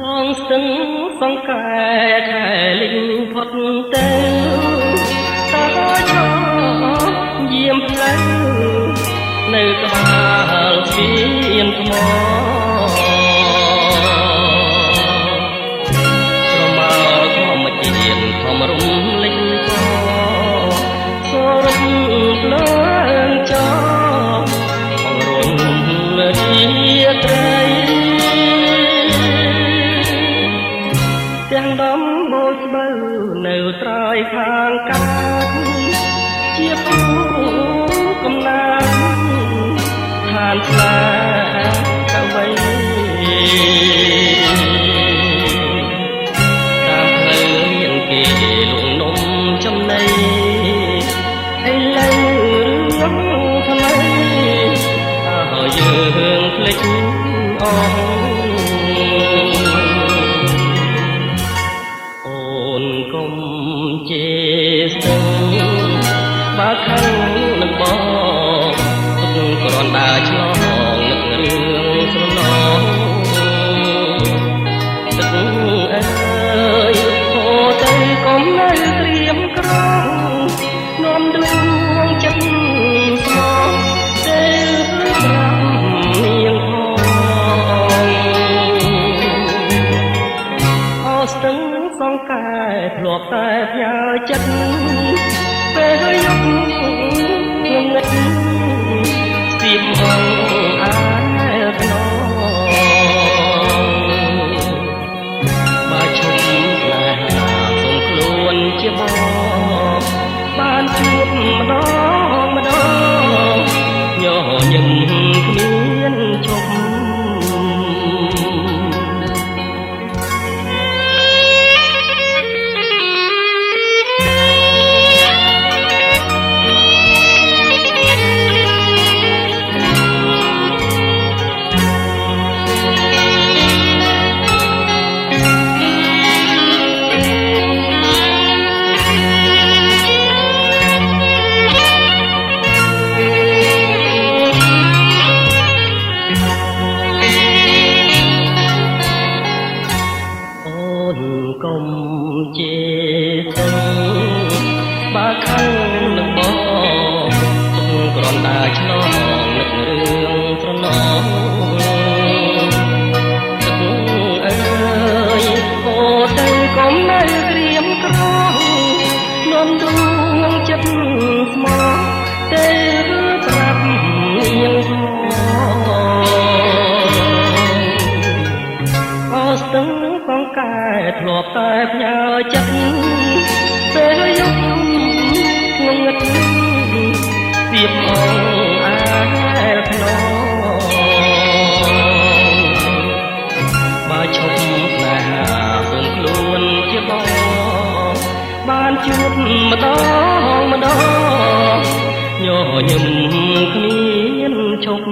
ងស្ទឹងសង្កែខែលិញផុតទៅតើឈរយាមផ្លូវនៅក្បាលស្ពានថ្មស្រមើធម្មជាតិធម្មរំលេចពណ៌សូរំលើងចោបង្រុនរាត្រីទាំងដំបូលស្បូវនៅត្រើយខាងកាត់ជាពូកំណាត់ឋានស្លាកវៃតាមផ្លូវមានគេលងនំចំណៃឥឡូវរឿងថ្មីតើយើងភ្លេចអស់កុំជេរស្ទឹងបើខឹងនឹងបងទុកគ្រាន់ដើរឆ្លងនឹករឿងស្រណងទឹកអើយហូរទៅកុំនៅត្រៀមក្រងនាំដួងចិត្តស្មោះទេប្រាប់នាងផងអស់ស្ទឹងសង្កែធ្លាប់តែផ្ញើចិត្តពេលយប់ងងឹតស្ទាបអងអាយខ្នងបើឈប់ផ្លែសូមខ្លួនជាបងបានជួបម្ដងម្ដងញញឹមគ្មានឈប់កុំជេរស្ទឹងបើខឹងនឹងបងគ្រាន់តែឆ្លងនឹករឿងស្រណងទឹកអើយហូរទៅកុំនៅត្រៀមក្រងនាំដួងចិត្តស្មោះទេប្រាប់នាងផងអស់ស្ទឹងសង្កែធ្លាប់តែផ្ញើចិត្តពេលយប់ងងឹតស្ទាបអងអាយខ្នងបើឈប់ស្នេហាសូមខ្លួនជាបងបានជួបម្ដងម្ដងញញឹមគ្មានឈប់